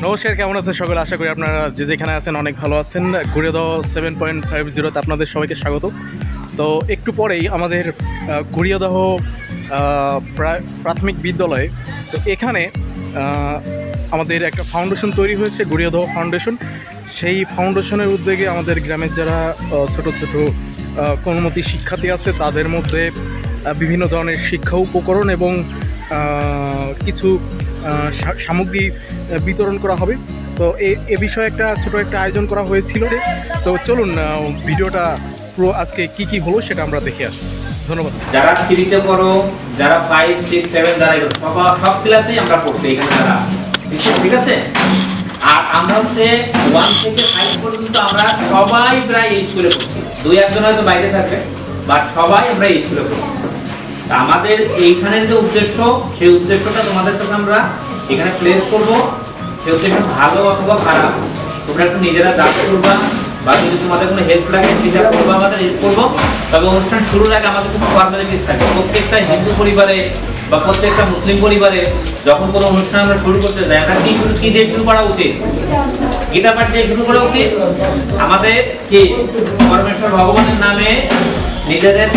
নমস্কার, কেমন আছেন সকলে? আশা করি আপনারা যে যেখানে আছেন অনেক ভালো আছেন। গড়িয়াদহ 7.50 আপনাদের সবাইকে স্বাগত। তো একটু পরেই আমাদের গড়িয়াদহ প্রাথমিক বিদ্যালয়ে, তো এখানে আমাদের একটা ফাউন্ডেশন তৈরি হয়েছে, গড়িয়াদহ ফাউন্ডেশন। সেই ফাউন্ডেশনের উদ্যোগে আমাদের গ্রামের যারা ছোট ছোট কোমলমতি শিক্ষার্থী আছে তাদের মধ্যে বিভিন্ন ধরনের শিক্ষা উপকরণ এবং কিছু সামগ্রী বিতরণ করা হবে। তো এ বিষয়ে ছোট একটা আয়োজন করা হয়েছিল। তো চলুন ভিডিওটা পুরো আজকে কি হলো সেটা আমরা দেখে আসি। ধন্যবাদ। যারা 3তে পড়ো, যারা 5, 6, 7 যারা সব ক্লাসেই আমরা পড়ছি এখানে যারা, ঠিক আছে। আর আমরা হচ্ছে 1 থেকে 5 পর্যন্ত আমরা সবাই প্রায় এই স্কুলে পড়ছি। 2-1 হয়তো বাইরে থাকবে, বাট সবাই আমরা এই স্কুলে পড়ছি। তা আমাদের এইখানের যে উদ্দেশ্য, সেই উদ্দেশ্যটা তোমাদের সাথে আমরা এখানে প্লেস করব। সেই উদ্দেশ্য ভালো অথবা খারাপ তোমরা একটু নিজেরা যাচ করবা, বা যদি তোমাদের কোনো হেল্প লাগে সেটা করবো, আমাদের হেল্প করবো। তবে অনুষ্ঠান শুরুর আগে আমাদের কিছু ফর্মালিটিস থাকে। প্রত্যেকটা হিন্দু পরিবারে বা প্রত্যেকটা মুসলিম পরিবারে যখন কোনো অনুষ্ঠান আমরা শুরু করতে যাই, আমরা কি দিয়ে শুরু করা উচিত? গীতা পাঠ দিয়ে শুরু করা উচিত। আমাদের কি পরমেশ্বর ভগবানের নামে নিজেদের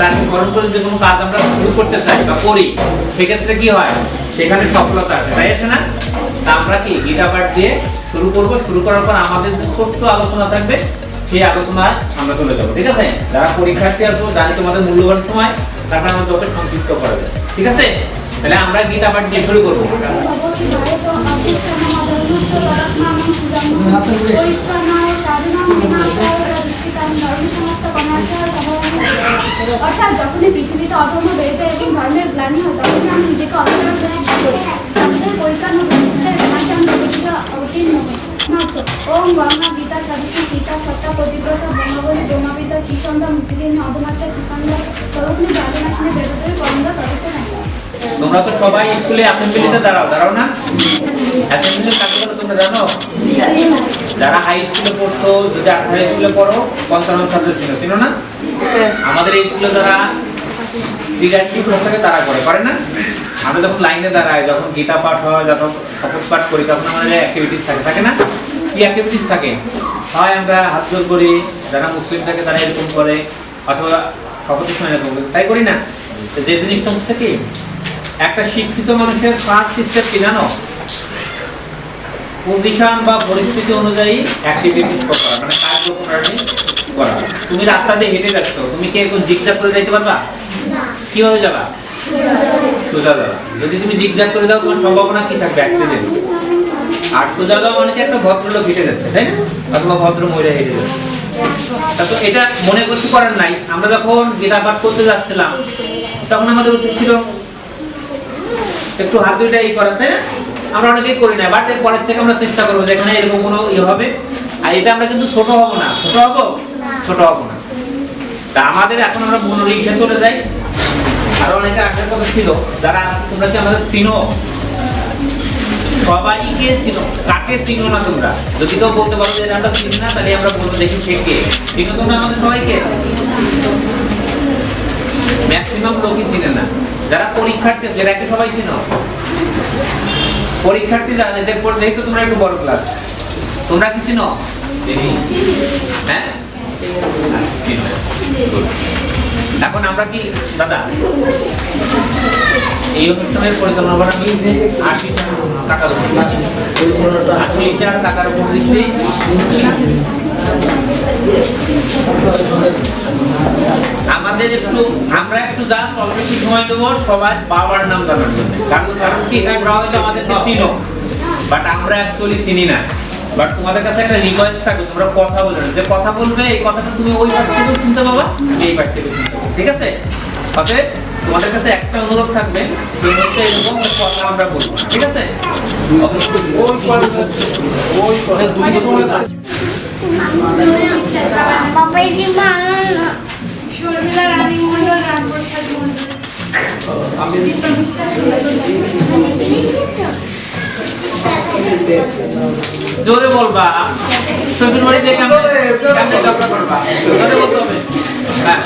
তাকে স্মরণ করে যে কোনো কাজ আমরা শুরু করতে চাই বা করি, সেক্ষেত্রে কি হয়? সেখানে সফলতা আসে, তাই আছে না? তা আমরা কি গীতা পাঠ দিয়ে শুরু করব। শুরু করার পর আমাদের ছোট্ট আলোচনা থাকবে, সেই আলোচনায় আমরা চলে যাবো, ঠিক আছে? যারা পরীক্ষার্থী আসবো, জানি তোমাদের মূল্যবান সময়, তারপরে আমাদের ওটা সংক্ষিপ্ত করবে, ঠিক আছে? তাহলে আমরা গীতা পাঠ দিয়ে শুরু করবো। অর্থাৎ যখনই পৃথিবীতে অধর্ম বেড়ে যায় এবং ধর্মের গ্লানি হয়, তখন আমি নিজেকে অবতরণ করি। আমাদের পরীক্ষার অবতীর্ণ ওম গঙ্গা গীতা সাবিত্রী সীতা সত্তা প্রতিব্রত ব্রহ্মবলী ব্রহ্মবিদ্যা ত্রিসন্ধ্যা মুক্তিদিনী অধমাত্রা চিকান্দা সরগ্নি জাগনাশিনী বেদদের করন্দা তরিত নাই। তোমরা তো সবাই স্কুলে অ্যাসেম্বলিতে দাঁড়াও না? অ্যাসেম্বলির কাজগুলো তোমরা জানো? যারা হাই স্কুলে পড়তো, যদি হাই স্কুলে পড়ো, 55 ছাত্র ছিল না? আমাদের এই স্কুলে যারা দিগাটি থাকে তারা করে না? আমরা যখন লাইনে দাঁড়াই, যখন গীতা পাঠ হয়, যখন শপথ পাঠ করি, তখন আমাদের অ্যাক্টিভিটিস থাকে না? কি অ্যাক্টিভিটিস থাকে? হয় আমরা হাত জোড় করি, যারা মুসলিম থাকে তারা এরকম করে, অথবা শপথের সময় এরকম করে, তাই করি না? যে জিনিসটা হচ্ছে কি, একটা শিক্ষিত মানুষের ফার্স্ট স্টেপ কি জানো? পজিশন বা পরিস্থিতি অনুযায়ী অ্যাক্টিভিটিস করা, মানে কার্যক্রম করা। তুমি রাস্তা দিয়ে হেঁটে যাচ্ছ, তুমি কি এখন জিগজ্যাগ করে যাইতে পারবা? কিভাবে যাবা? সোজা যাবা। যদি তুমি জিগজ্যাগ করে দাও, তোমার সম্ভাবনা কি থাকবে? অ্যাক্সিডেন্ট। আর সোজা যাওয়া মানে কি একটা ভদ্রলোক হেঁটে যাচ্ছে, তাই না? অথবা ভদ্র মহিলা হেঁটে যাচ্ছে। তো এটা মনে করতে করার নাই। আমরা যখন গীতা পাঠ করতে যাচ্ছিলাম, তখন আমাদের উচিত ছিল একটু হাত দুইটা করা, তাই না? আমরা অনেকেই করি না, বাট এর পরের থেকে আমরা চেষ্টা করবো যেখানে এরকম কোনো হবে। আর এটা আমরা কিন্তু ছোট হবো না। তা আমাদের এখন আমরা মনোরিক্সা চলে যাই। আর অনেকে আসার কথা ছিল, যারা তোমরা কি আমাদের চিনো? সবাইকে চিনো। কাকে চিনো না তোমরা? যদি কেউ বলতে পারো যে আমরা চিনি না, তাহলে আমরা বলবো দেখি সে কে। চিনো তোমরা আমাদের সবাইকে? ম্যাক্সিমাম লোকই চিনে না। যারা পরীক্ষার্থী আছে এরাকে সবাই চিনো? পরীক্ষার্থী যারা, এদের পর যেহেতু তোমরা একটু বড় ক্লাস, তোমরা কি চিনো? হ্যাঁ, এখন আমরা কি দাদা এই অনুষ্ঠানের পরিচালনা করা আমি 80 টাকার উপর, 80 টাকার উপর দিচ্ছি। আমরা একটু যা অল্প একটু সময় দেবো সবাই বাবার নাম জানার জন্য। কারণ কি, আমরা হয়তো আমাদেরকে চিনো, বাট আমরা অ্যাকচুয়ালি চিনি না। বাট তোমাদের কাছে একটা রিকোয়েস্ট থাকবে, তোমরা কথা বলবে, যে কথা বলবে এই কথাটা তুমি ওই পাঠ থেকে শুনতে পাবা, এই পাঠ থেকে শুনতে পাবো, ঠিক আছে? অতএব তোমাদের কাছে একটা অনুরোধ থাকবে, যে হচ্ছে এরকম কথা আমরা বলবো, ঠিক আছে? জোরে বলবা, শফির বাড়ি দিয়ে কেমন করবা? জোরে বলতে হবে। হ্যাঁ,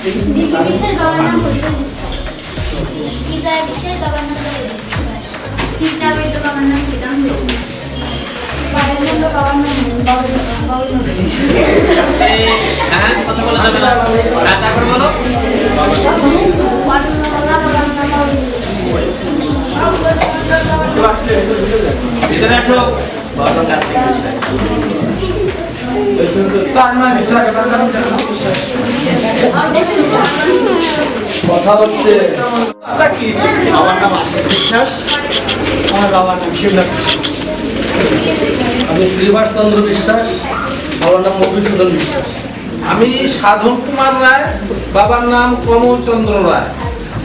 দীপি বিশ্বাস, বাবার নাম হরিদাস বিশ্বাস। বিজয় বিশ্বাস, বাবার নাম হরিদাস বিশ্বাস। চিত্রা বৈদ্য, বাবার নাম শ্রীরাম বৈদ্য। বারেন্দ্র, বাবার নাম বাউল বিশ্বাস। হ্যাঁ, কথা বলো, তারপর বলো। ভিতরে আসো। কথা হচ্ছে আমার নাম আশিস বিশ্বাস, আমার বাবার নাম শিবনাথ বিশ্বাস। আমি শ্রীবাস চন্দ্র বিশ্বাস, বাবার নাম মধুসূদন বিশ্বাস। আমি সাধন কুমার রায়, বাবার নাম কমল চন্দ্র রায়।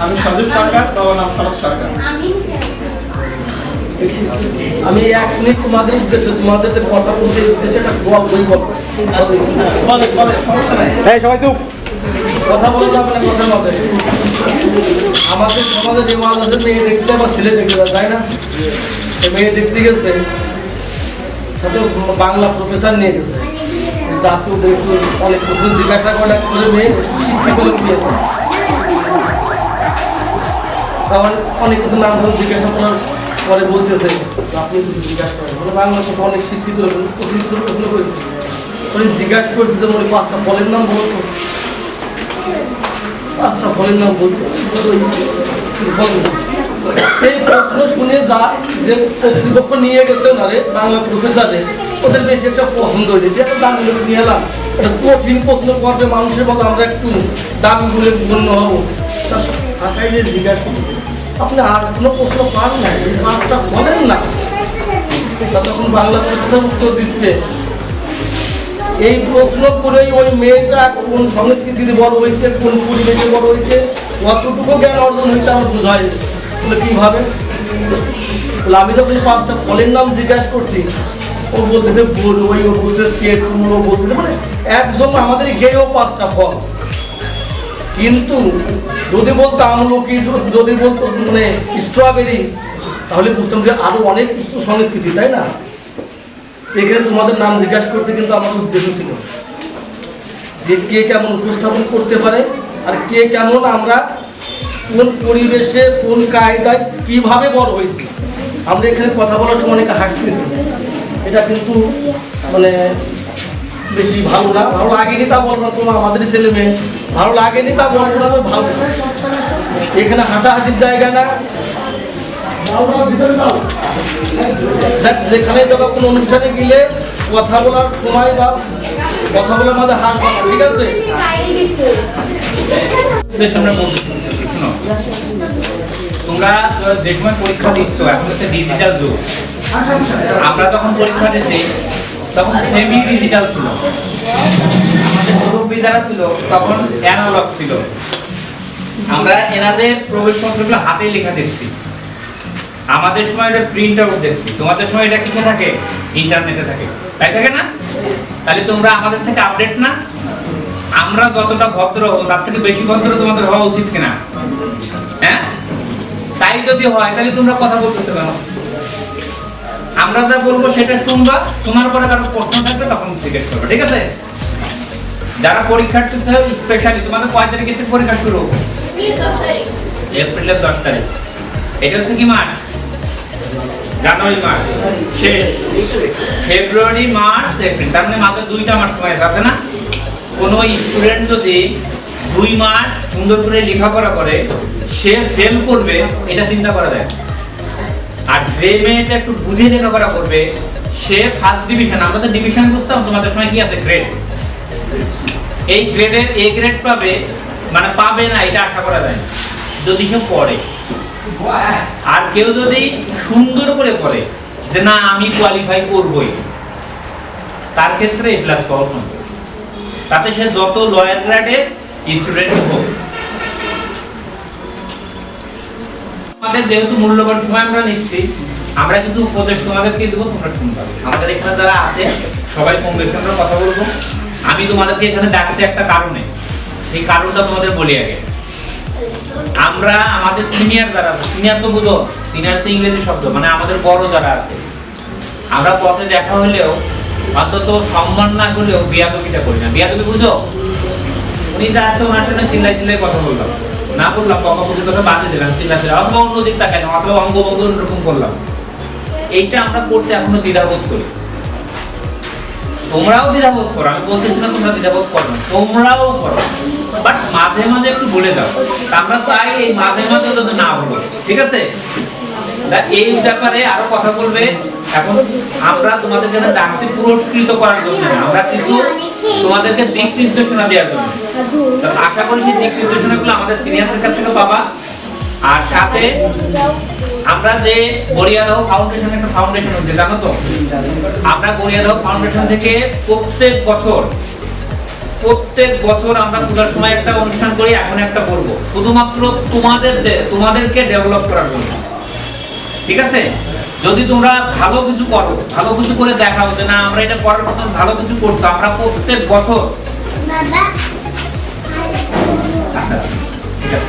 আমি সজীব সরকার, বাবার নাম শরৎ সরকার। আমি এক মিনিট তোমাদের উদ্দেশ্যে, তোমাদের যে কথা বলতে উদ্দেশ্যে একটা বই বলবো। এই সবাই চুপ। কথা বলে যাবে না, কথা হবে। আমাদের সমাজে যে মানুষের মেয়ে দেখতে বা ছেলে দেখতে যায় না, সে মেয়ে দেখতে গেছে, সাথে বাংলা প্রফেসর নিয়ে গেছে। জাতীয় দেখতে অনেক প্রশ্ন জিজ্ঞাসা করে মেয়ে শিক্ষাগুলো বিয়ে করে। তাহলে অনেক কিছু নাম ধরে জিজ্ঞাসা করার পরে বলতেছে আপনি কিছু জিজ্ঞাসা করেন, বাংলা কথা অনেক শিক্ষিত প্রশ্ন করেছে। জিজ্ঞাসা করছি যে ওই 5টা ফলের নাম বলতো, 5টা ফলের নাম বলছে। সেই প্রশ্ন শুনে যা যে কর্তৃপক্ষ নিয়ে গেছে ওনারে বাংলা প্রফেসরে, ওদের বেশি একটা পছন্দ হয়েছে। একটা দামি লোক নিয়ে এলাম, একটা কঠিন প্রশ্ন করবে মানুষের মতো আমরা একটু দামি বলে গণ্য হবো। ঢাকায় যে জিজ্ঞাসা করবে আপনি আর কোনো প্রশ্ন পান না, এই 5টা বলেন না। তখন বাংলা প্রফেসর উত্তর দিচ্ছে, এই প্রশ্ন করেই ওই মেয়েটা কোন সংস্কৃতিতে বড় হয়েছে, কোন পরিবেশে বড় হয়েছে, কতটুকু জ্ঞান অর্জন হয়েছে আমার বোঝায়। বলে কীভাবে? আমি যখন 5টা ফলের নাম জিজ্ঞাসা করছি, ও বলতেছে বড়ই, ও বলতেছে পেটুল, ও বলতেছে মানে একদম আমাদের গেয়েও 5টা ফল। কিন্তু যদি বলতো আমলকি, যদি বলতো মানে স্ট্রবেরি, তাহলে বুঝতাম যে আরো অনেক কিছু সংস্কৃতি, তাই না? এখানে তোমাদের নাম জিজ্ঞাসা করছে, কিন্তু আমাদের উদ্দেশ্য ছিল যে কে কেমন উপস্থাপন করতে পারে, আর কে কেমন আমরা কোন পরিবেশে কোন কায়দায় কিভাবে বড় হয়েছি। আমরা এখানে কথা বলার সময় অনেকে হাসতেছি, এটা কিন্তু মানে বেশি ভালো না। ভালো লাগেনি তা বলবো না, তোমার আমাদের ছেলে মেয়ে ভালো লাগেনি তা বলবো না, ভালো। এখানে হাসাহাসির জায়গা না। যেখানে যাবা কোনো অনুষ্ঠানে গেলে কথা বলার সময় বা কথা বলার মাঝে হাসবা না, ঠিক আছে? তোমরা যে সময় পরীক্ষা দিচ্ছ, এখন হচ্ছে ডিজিটাল যুগ। আমরা তখন পরীক্ষা দিচ্ছি তখন সেমি ডিজিটাল ছিল, আমাদের মুরব্বী যারা ছিল তখন অ্যানালগ ছিল। আমরা এনাদের প্রবেশপত্রগুলো হাতে লেখা দেখছি, আমাদের সময় এটা প্রিন্ট আউট দেখছি, তোমাদের সময় এটা কিসে থাকে? ইন্টারনেটে থাকে, তাই থাকে না? তাহলে তোমরা আমাদের থেকে আপডেট না? আমরা যতটা ভদ্র হবো তার থেকে বেশি ভদ্র তোমাদের হওয়া উচিত কিনা? হ্যাঁ, তাই যদি হয় তাহলে তোমরা কথা বলতেছো কেন? আমরা যা বলবো সেটা শুনবা, শোনার পরে কারো প্রশ্ন থাকবে তখন জিজ্ঞেস করবে, ঠিক আছে? যারা পরীক্ষার্থী স্পেশালি, তোমাদের কয় তারিখে পরীক্ষা শুরু? এপ্রিলের 10 তারিখ। এটা হচ্ছে কি মাস? জানুয়ারি মাস শেষ, ফেব্রুয়ারি মার্চ এপ্রিল, তার মানে মাত্র 2টা মাস সময় আছে না? কোনো স্টুডেন্ট যদি 2 মাস সুন্দর করে লেখাপড়া করে, সে ফেল করবে এটা চিন্তা করা যায়। আর যে মেয়েটা একটু বুঝে লেখাপড়া করবে সে ফার্স্ট ডিভিশন, আমরা তো ডিভিশন বুঝতাম, তোমাদের সময় কি আছে? গ্রেড। এই গ্রেডের এ গ্রেড পাবে, মানে পাবে না এটা আশা করা যায় না যদি সে পড়ে। আর কেউ যদি সুন্দর করে পড়ে যে না আমি কোয়ালিফাই করবই, তার ক্ষেত্রে এ প্লাস পাওয়া সম্ভব, তাতে সে যত লয়ার গ্রেডের স্টুডেন্ট হোক। আমাদের যেহেতু মূল্যবান সময় আমরা নিচ্ছি, আমরা কিছু উপদেশ তোমাদেরকে দেবো, তোমরা শুনবে। আমাদের এখানে যারা আছে সবাই কম বেশি আমরা কথা বলবো। আমি তোমাদেরকে এখানে ডাকছি একটা কারণে, এই কারণটা তোমাদের বলি আগে। আমরা আমাদের সিনিয়র যারা, সিনিয়র তো বুঝো, সিনিয়র সে ইংরেজি শব্দ, মানে আমাদের বড় যারা আছে, আমরা পথে দেখা হলেও অন্তত সম্মান না করলেও বিয়াদবিটা করি না। বিয়াদবি বুঝো? উনি যা আছে ওনার সামনে চিল্লাই কথা বললাম, না বললাম বকাবকির কথা বাদে দিলাম, চিল্লাচিল্লা অথবা অন্য দিক তাকাইলাম অথবা অঙ্গভঙ্গ অন্যরকম করলাম। এইটা আমরা করতে এখনো দ্বিধাবোধ করি। তোমরাও দ্বিধাবোধ করো, আমি বলতেছি না তোমরা দ্বিধাবোধ করো না, তোমরাও করো, বাট মাঝে মাঝে একটু বলে দাও। আমরা চাই এই মাঝে মাঝে যদি না বলো, ঠিক আছে? এই ব্যাপারে আরো কথা বলবে। এখন আমরা তোমাদের জন্য ডাকছি পুরস্কৃত করার জন্য না, আমরা কিছু তোমাদেরকে দিক নির্দেশনা দেওয়ার জন্য। আশা করি যে দিক নির্দেশনাগুলো আমাদের সিনিয়রদের কাছ থেকে পাবা। আর সাথে আমরা যে গড়িয়াদহ ফাউন্ডেশন একটা ফাউন্ডেশন হচ্ছে, জানো তো? আমরা গড়িয়াদহ ফাউন্ডেশন থেকে প্রত্যেক বছর আমরা পূজার সময় একটা অনুষ্ঠান করি, এখন একটা করব, শুধুমাত্র তোমাদেরকে ডেভেলপ করার জন্য, ঠিক আছে? যদি তোমরা ভালো কিছু করো, ভালো কিছু করে দেখাও যে না আমরা এটা করার মতন ভালো কিছু করছো, আমরা প্রত্যেক বছর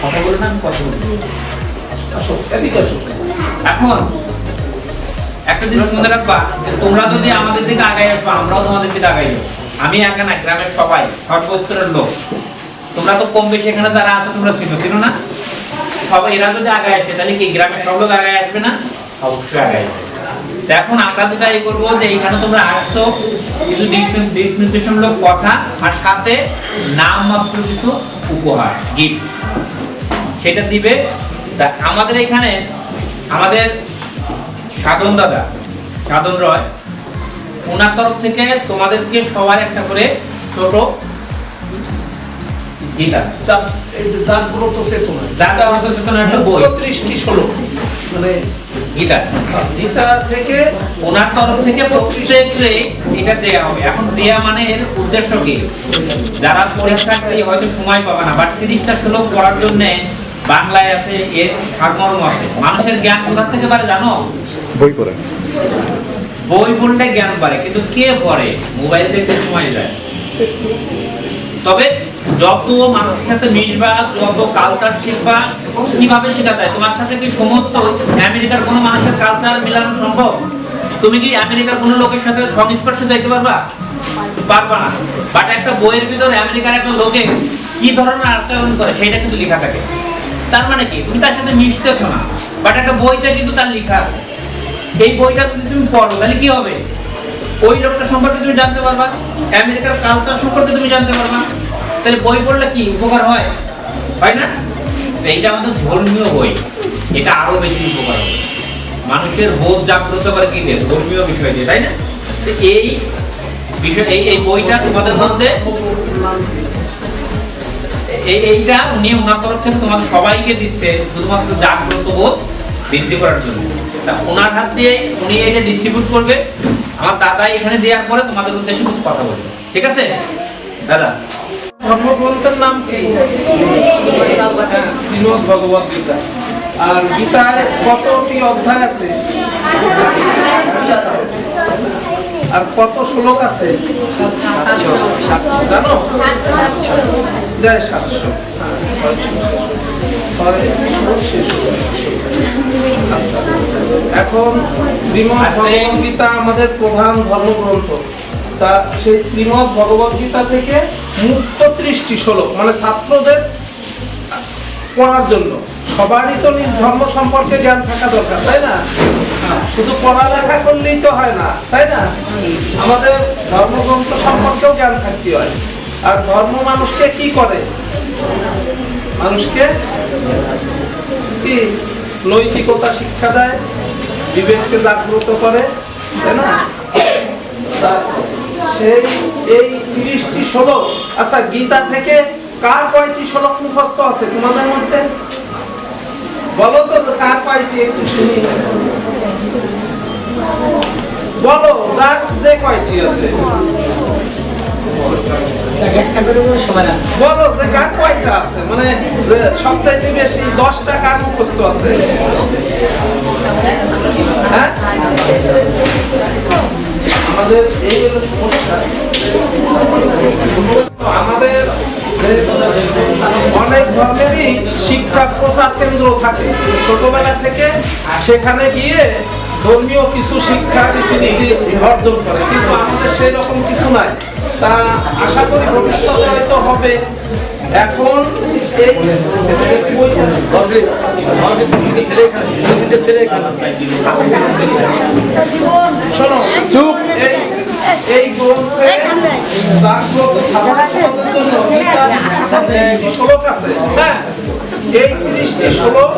কথা বলে না, আমি কথা বলি। এখন একটা জিনিস মনে রাখবা যে তোমরা যদি আমাদের দিকে আগাই আসবা, আমরাও তোমাদের দিকে আগাই যাবো। আমি একা না, গ্রামের সবাই, সর্বস্তরের লোক। তোমরা তো কম বেশি এখানে যারা আছে তোমরা চিনো না? সবাই এরা যদি আগায় আসে তাহলে কি গ্রামের সব লোক আগায় আসবে না? অবশ্যই আগায় আসবে। এখন আমরা যেটা এই করবো যে এইখানে তোমরা আসছো, কিছু দিক নির্দেশনমূলক কথা আর সাথে নাম মাত্র কিছু উপহার গিফট সেটা দিবে। আমাদের এখানে আমাদের সাধন দাদা, সাধন রয়, ওনার তরফ থেকে তোমাদেরকে সবার একটা করে ছোট গীতা, জাগ্রত চেতনা, জাগ্রত চেতনা একটা বই, ৩০টি শ্লোক, মানে গীতা গীতা থেকে ওনার তরফ থেকে প্রত্যেককে এটা দেয়া হবে। এখন দেয়া মানে এর উদ্দেশ্য কি? যারা পরীক্ষার্থী হয়তো সময় পাবে না, বাট 30টা শ্লোক পড়ার জন্য বাংলায় আছে, এর সারমর্ম আছে। মানুষের জ্ঞান কোথা থেকে বাড়ে জানো? বই পড়ে। বই পড়লে জ্ঞান বাড়ে, কিন্তু কে পড়ে? মোবাইল দেখতে সময় যায়। তবে যত মানুষের সাথে মিশবা, যত কালচার শিখবা, কিভাবে শেখা যায়? তোমার সাথে কি সমস্ত আমেরিকার কোনো মানুষের কালচার মিলানো সম্ভব? তুমি কি আমেরিকার কোনো লোকের সাথে সংস্পর্শে দেখতে পারবা? পারবা না। বাট একটা বইয়ের ভিতরে আমেরিকার একটা লোকে কি ধরনের আচরণ করে সেটা কিন্তু লেখা থাকে। তার মানে কি? তুমি তার সাথে মিশতেছো না, বাট একটা বইটা কিন্তু তার লেখা আছে। এই বইটা যদি তুমি পড়ো তাহলে কি হবে? ওই লোকটা সম্পর্কে তুমি জানতে পারবা, আমেরিকার কালচার সম্পর্কে তুমি জানতে পারবা। তাহলে বই পড়লে কি উপকার হয়? হয় না? এইটা আমাদের ধর্মীয় বই, এটা আরো বেশি উপকার হবে। মানুষের বোধ জাগ্রত করে কি দিয়ে? ধর্মীয় বিষয় দিয়ে, তাই না? এই বিষয় এই বইটা তোমাদের মধ্যে এইটা উনি ওনার তরফ থেকে তোমাদের সবাইকে দিচ্ছে শুধুমাত্র জাগ্রত বোধ বৃদ্ধি করার জন্য। তা ওনার হাত দিয়ে উনি এটা ডিস্ট্রিবিউট করবে। আমার দাদা এখানে দেওয়ার পরে তোমাদের উদ্দেশ্যে কিছু কথা বলবে, ঠিক আছে দাদা? ধর্মগ্রন্থের নাম কি? শ্রীমদ্ ভগবত গীতা। আর গীতায় কতটি অধ্যায় আছে আর কত শ্লোক আছে জানো? 700। এখন শ্রীমদ্ ভগবত গীতা আমাদের প্রধান ধর্মগ্রন্থ। তা সেই শ্রীমদ্ ভগবত গীতা থেকে মুক্ত 30টি শ্লোক, মানে ছাত্রদের পড়ার জন্য। সবারই তো নিজ ধর্ম সম্পর্কে জ্ঞান থাকা দরকার, তাই না? শুধু পড়ালেখা করলেই তো হয় না, তাই না? আমাদের ধর্মগ্রন্থ সম্পর্কেও জ্ঞান থাকতে হয়। আর ধর্ম মানুষকে কি করে? মানুষকে কি নৈতিকতা শিক্ষা দেয়, বিবেককে জাগ্রত করে, তাই না? সেই এই 30টি শ্লোক। আচ্ছা, গীতা থেকে কার কয়টি শ্লোক মুখস্থ আছে তোমাদের মধ্যে? বলো তো, কার কয়টি একটু শুনি। বলো, যার যে কয়টি আছে বলো, যে কার কয়টা আছে, মানে সবচাইতে বেশি 10টা কার মুখস্থ আছে? হ্যাঁ, আমাদের এই হলো সমস্যা। আমাদের অনেক ধর্মেরই শিক্ষা প্রচার কেন্দ্র থাকে, ছোটবেলা থেকে সেখানে গিয়ে ধর্মীয় কিছু শিক্ষা রীতিনীতি অর্জন করে, কিন্তু আমাদের সেই রকম কিছু নাই। তা আশা করি ভবিষ্যতে হয়তো হবে। এখন এই শোনো, চুপ। এই গ্রন্থে জাগ্রত ছাত্রদের জন্য গীতার 30টি শ্লোক আছে। হ্যাঁ, এই 30টি শ্লোক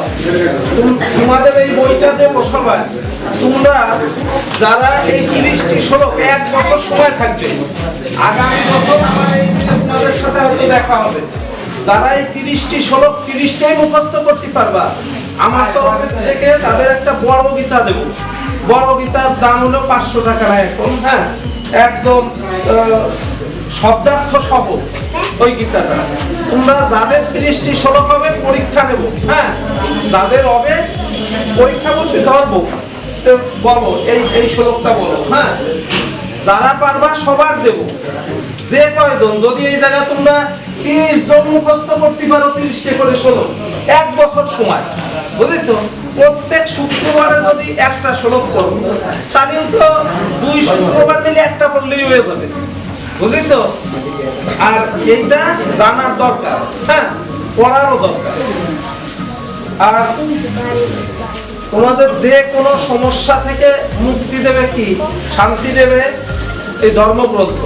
তোমাদের এই বইটা যে বসাবে, তোমরা যারা এই 30টি শ্লোক 1 বছর সময় থাকবে, আগামী বছর আমার এই দিনে তোমাদের সাথে হয়তো দেখা হবে। যারা এই 30টি শ্লোক 30টাই মুখস্থ করতে পারবা, আমার তরফ থেকে তাদের একটা বড় গীতা দেব। বড় গীতার দাম হলো 500 টাকা এখন। হ্যাঁ, একদম শব্দার্থ সহ ওই গীতাটা। তোমরা যাদের 30টি শ্লোক হবে পরীক্ষা নেব। হ্যাঁ, যাদের হবে পরীক্ষা বলতে ধরবো, বলো এই শ্লোকটা বলো। হ্যাঁ, যারা পারবা সবার দেব। যে কয়জন, যদি এই জায়গায় তোমরা 30 জন মুখস্থ করতে পারো 30টা করে শ্লোক, 1 বছর সময়, বুঝেছো? প্রত্যেক শুক্রবারে যদি একটা শ্লোক করো, তাহলেও তো 2 শুক্রবার মিলে একটা পড়লেই হয়ে যাবে, বুঝেছো? আর এইটা জানার দরকার, হ্যাঁ, পড়ারও দরকার। আর তোমাদের যে কোনো সমস্যা থেকে মুক্তি দেবে, কি শান্তি দেবে এই ধর্মগ্রন্থ,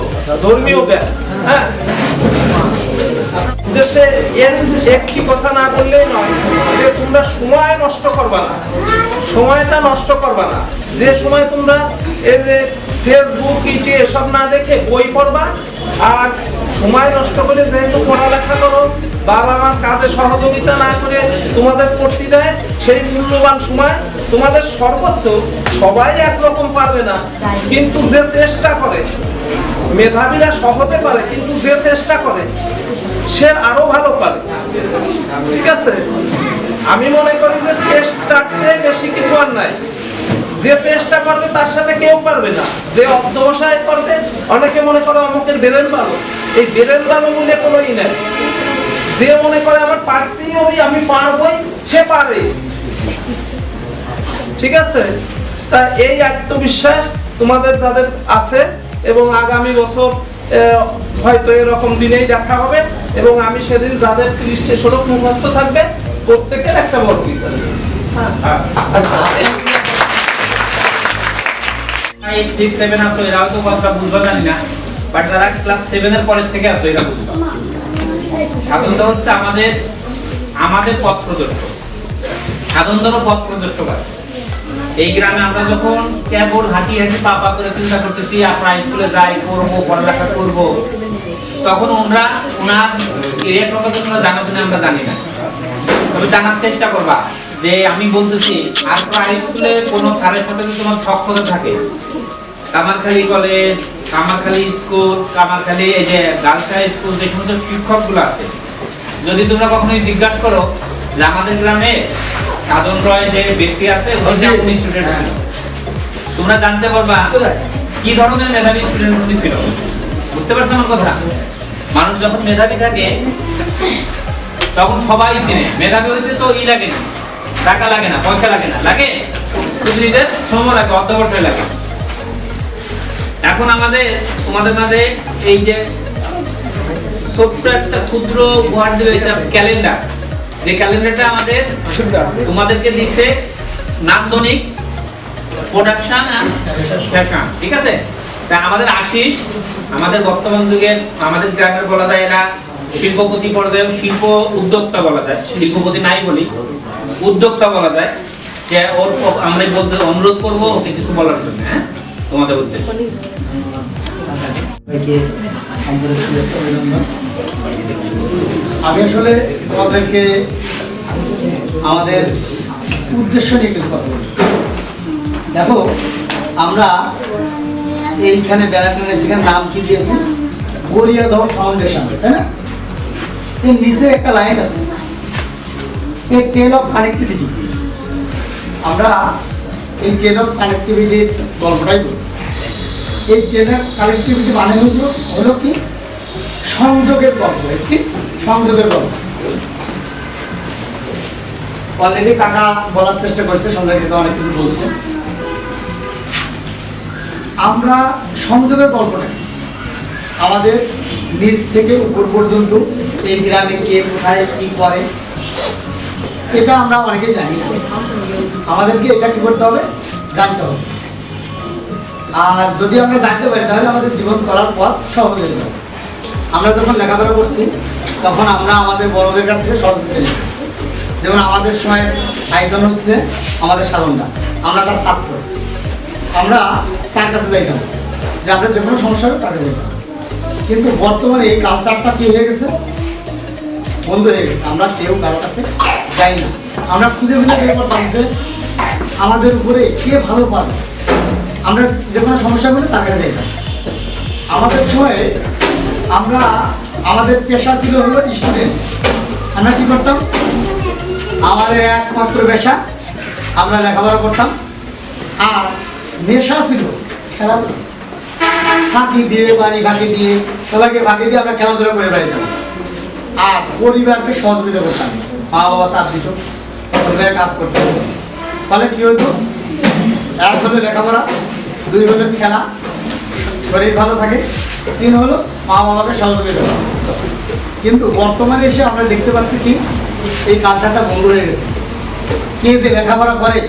ধর্মীয় জ্ঞান। হ্যাঁ, উদ্দেশ্যে একটি কথা না বললেই নয় যে তোমরা সময় নষ্ট করবা না, সময়টা নষ্ট করবা না। যে সময় তোমরা এই যে ফেসবুক ইউটিউব এসব না দেখে বই পড়বা, আর সময় নষ্ট করে যেহেতু পড়ালেখা করো, বাবা মার কাজে সহযোগিতা না করে তোমাদের পড়তে দেয়, সেই মূল্যবান সময় তোমাদের সর্বোচ্চ, সবাই একরকম পারবে না, কিন্তু যে চেষ্টা করে, মেধাবীরা সহজে পারে, কিন্তু যে চেষ্টা করে সে আরো ভালো পারে। ঠিক আছে, আমি মনে করি যে চেষ্টার চেয়ে বেশি কিছু আর নাই। যে চেষ্টা করবে তার সাথে কেউ পারবে না, যে অধ্যবসায় করবে। অনেকে মনে করো আমাদের বেরেন ভালো, এই বেরেন ভালো বলে কোনো ই নাই। যে মনে করে আমার পারতেই হবে, আমি পারবই, সে পারে। ঠিক আছে, তা এই আত্মবিশ্বাস তোমাদের যাদের আছে, এবং আগামী বছর হয়তো এরকম দিনেই দেখা হবে, এবং আমি সেদিন যাদের 30টি শ্লোক মুখস্থ থাকবে প্রত্যেকের একটা বড় গীতা দেব। হ্যাঁ, আচ্ছা, 5, 6, 7 আসো, এরাও তো কথা বুঝবা জানি না, বাট যারা ক্লাস 7 এর পরের থেকে আসো এরা বুঝবা। সাধনটা হচ্ছে আমাদের পথ প্রদর্শক। সাধনদারও পথ প্রদর্শক আছে। এই গ্রামে আমরা যখন কেবল হাঁটি হাঁটি পা করে চিন্তা করতেছি আমরা স্কুলে যাই, করবো, পড়ালেখা করবো, তখন ওনার এরিয়া সম্পর্কে তোমরা জানো কিনা আমরা জানি না, তবে জানার চেষ্টা করবা। যে আমি বলতেছি আর হাই স্কুলে কোনো স্যারের সাথে যদি তোমার সক্ষতা থাকে, কামারখালী কলেজ, কামারখালী স্কুল, কামারখালী এই যে গার্লস হাই স্কুল, যে সমস্ত শিক্ষকগুলো আছে, যদি তোমরা কখনোই জিজ্ঞাসা করো যে আমাদের গ্রামে সাধন রয় যে ব্যক্তি আছে উনি স্টুডেন্ট ছিল, তোমরা জানতে পারবা কি ধরনের মেধাবী স্টুডেন্ট উনি ছিল। বুঝতে পারছো আমার কথা? মানুষ যখন মেধাবী থাকে তখন সবাই চিনে। মেধাবী হইতে তো লাগে না, টাকা লাগে না, পয়সা লাগে না, লাগে শুধু নিজের শ্রম লাগে, অধ্যবসায় লাগে। এখন তোমাদের মাঝে এই যে ছোট্ট একটা ক্ষুদ্র উপহার দেবে, এটা ক্যালেন্ডার। যে ক্যালেন্ডারটা আমাদের তোমাদেরকে দিচ্ছে নান্দনিক, প্রোডাকশন এন্ড ফ্যাশন। ঠিক আছে, তা আমাদের আশিস, আমাদের বর্তমান যুগের আমাদের গ্রামের বলা যায় এরা শিল্পপতি পর্যায়ে, শিল্প উদ্যোক্তা বলা যায়, শিল্পপতি নাই বলি, উদ্যোক্তা বলা যায়। যে ওর আমরা বলতে অনুরোধ করবো ওকে কিছু বলার জন্য। হ্যাঁ, তোমাদের উদ্দেশ্য। আমি আসলে তোমাদেরকে আমাদের উদ্দেশ্য নিয়ে কিছু কথা বলি। দেখো, আমরা এইখানে বেড়াতে এখানে নাম কি দিয়েছি, গড়িয়াদহ ফাউন্ডেশন, তাই না? এর নিচে একটা লাইন আছে, এই টেল অফ কানেক্টিভিটি। আমরা এই টেল অফ কানেক্টিভিটির গল্পটাই বলি। এই টেল অফ কানেক্টিভিটি মানে হলো কি, সংযোগের গল্প, একটি সংযোগের গল্প। অলরেডি কাকা বলার চেষ্টা করছে, সন্ধ্যা কিন্তু অনেক কিছু বলছে। আমরা সংযোগের কল্পনা করি। আমাদের নিচ থেকে উপর পর্যন্ত এই গ্রামে কে কোথায় কি করে এটা আমরা অনেকেই জানি না। আমাদেরকে এটা কি করতে হবে, জানতে হবে। আর যদি আমরা জানতে পারি তাহলে আমাদের জীবন চলার পথ সহজ হয়ে যাবে। আমরা যখন লেখাপড়া করছি তখন আমরা আমাদের বড়দের কাছ থেকে সহযোগিতা নিচ্ছি। যেমন আমাদের সময় আইকন হচ্ছে আমাদের সাধনটা, আমরা তার ছাত্র, আমরা তার কাছে যাইতাম যে আমরা যে কোনো সমস্যা হবে তার কাছে যাইতাম। কিন্তু বর্তমানে এই কালচারটা কি হয়ে গেছে, বন্ধ হয়ে গেছে। আমরা কেউ কারোর কাছে যাই না, আমরা খুঁজে খুঁজে বের করতাম যে আমাদের উপরে কে ভালো পারে, আমরা যে কোনো সমস্যা বলে তার কাছে যাইতাম। আমাদের সময়ে আমরা আমাদের পেশা ছিল হলো স্টুডেন্ট। আমরা কি করতাম, আমাদের একমাত্র পেশা আমরা লেখাপড়া করতাম, আর নেশা ছিল খেলাধুলা। ফাঁকি দিয়ে বাড়ি ফাঁকি দিয়ে সবাইকে ফাঁকি দিয়ে আমরা খেলাধুলা করে বেড়াতাম। আর পরিবারকে সহযোগিতা করতাম, মা বাবা চাপ দিত, পরিবারের কাজ করতাম। ফলে কি হতো, এক হলো লেখাপড়া, দুই হলো খেলা, শরীর ভালো থাকে, তিন হলো মা বাবাকে সহযোগিতা করা। কিন্তু বর্তমানে এসে আমরা দেখতে পাচ্ছি কি এই কালচারটা বন্ধ হয়ে গেছে। কে যে লেখাপড়া করে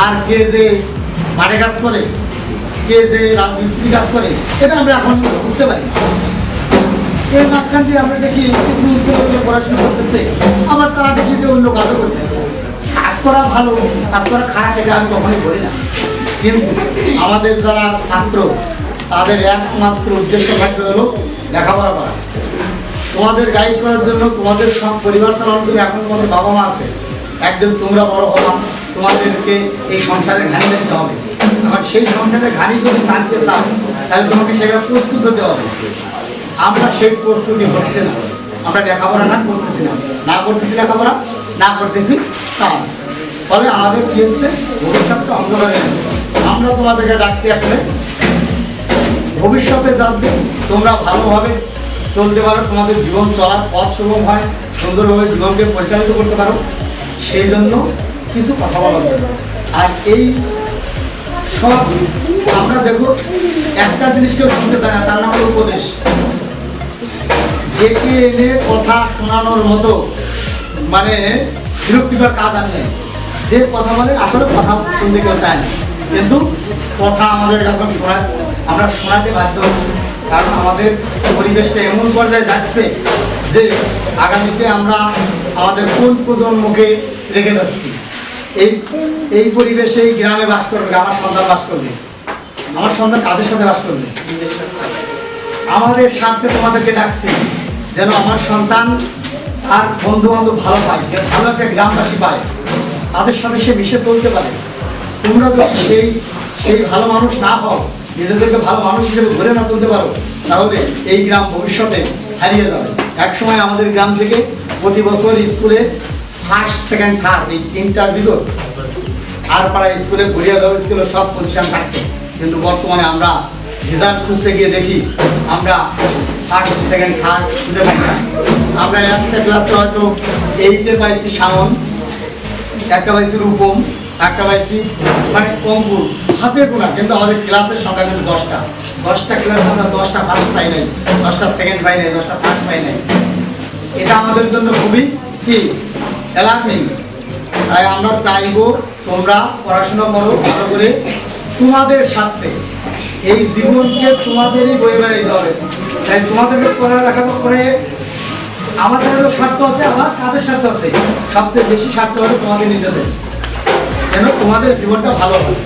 আর কে যে মাঠে কাজ করে, কে যে রাজমিস্ত্রি কাজ করে, এটা আমরা এখন বুঝতে পারি না। এর মাঝখান দিয়ে আমরা দেখি কিছু ছেলেগুলো পড়াশোনা করতেছে, আবার তারা দেখি যে অন্য কাজও করতেছে। কাজ করা ভালো, কাজ করা খারাপ, এটা আমি কখনোই বলি না। কিন্তু আমাদের যারা ছাত্র তাদের একমাত্র উদ্দেশ্য থাকবে হলো লেখাপড়া করা। তোমাদের গাইড করার জন্য, তোমাদের সব পরিবার চালানোর জন্য এখন তোমাদের বাবা মা আছে। একদিন তোমরা বড় হবা, তোমাদেরকে এই সংসারের ঘানি দিতে হবে। এখন সেই সংসারের ঘানি যদি টানতে চাও তাহলে তোমাকে সেটা প্রস্তুত হতে হবে। আমরা সেই প্রস্তুতি হচ্ছে না, আমরা লেখাপড়া না করতেছি লেখাপড়া, না করতেছি কাজ। ফলে আমাদের কি হচ্ছে, ভবিষ্যৎটা অন্ধকারে। আমরা তোমাদেরকে ডাকছি আসলে ভবিষ্যতে যাতে তোমরা ভালোভাবে চলতে পারো, তোমাদের জীবন চলার পথ সুগম হয়, সুন্দরভাবে জীবনকে পরিচালিত করতে পারো, সেই জন্য কিছু কথা বলা যাবে। আর এই সব আমরা দেখো একটা জিনিস কেউ শুনতে চায় না, তার নাম হলো উপদেশ। ডেকে এনে কথা শোনানোর মতো মানে বিরক্তিকর কাজ আর নেই। যে কথা বলে আসলে কথা শুনতে কেউ চায় না, কিন্তু কথা আমাদের এখন আমরা শোনাতে বাধ্য হচ্ছি। কারণ আমাদের পরিবেশটা এমন পর্যায়ে যাচ্ছে যে আগামীতে আমরা আমাদের কোন প্রজন্মকে রেখে যাচ্ছি। এই পরিবেশে এই গ্রামে বাস করবে, আমার সন্তান বাস করবে, আমার সন্তান কাদের সাথে বাস করবে। আমাদের স্বার্থে তোমাদেরকে ডাকছি যেন আমার সন্তান তার বন্ধু বান্ধব ভালো পায়, ভালো একটা গ্রামবাসী পায়, তাদের সাথে সে মিশে চলতে পারে। তোমরা যদি সেই ভালো মানুষ না হও, নিজেদেরকে ভালো মানুষ হিসেবে ধরে না তুলতে পারো, তাহলে এই গ্রাম ভবিষ্যতে হারিয়ে যাবে। একসময় আমাদের গ্রাম থেকে প্রতি বছর স্কুলে ফার্স্ট, সেকেন্ড, থার্ড এই তিনটার ভিতর আর পাড়া স্কুলে, গড়িয়াদহ স্কুলে সব পজিশন থাকতো। কিন্তু বর্তমানে আমরা রেজাল্ট খুঁজতে গিয়ে দেখি আমরা ফার্স্ট, সেকেন্ড, থার্ড খুঁজে পাই না। আমরা একটা ক্লাসে হয়তো 8-এ পাইছি সামন, একটা পাইছি রূপম, একটা পাইছি মানে অঙ্কুর, হাতে গোনা। কিন্তু আমাদের ক্লাসের সংখ্যা কিন্তু 10টা ক্লাসে আমরা 10টা ফার্স্ট পাই নাই, 10টা সেকেন্ড পাই নাই, 10টা থার্ড পাই নাই। এটা আমাদের জন্য খুবই কি অ্যালার্মিং। তাই আমরা চাইবো তোমরা পড়াশোনা করো ভালো করে, তোমাদের সাথে এই জীবনকে তোমাদেরই বয়ে বেড়াইতে হবে। তাই তোমাদেরকে পড়ালেখা করে আমাদেরও স্বার্থ আছে, আবার কাদের স্বার্থ আছে, সবচেয়ে বেশি স্বার্থ হবে তোমাদের নিজেদের, যেন তোমাদের জীবনটা ভালো হয়।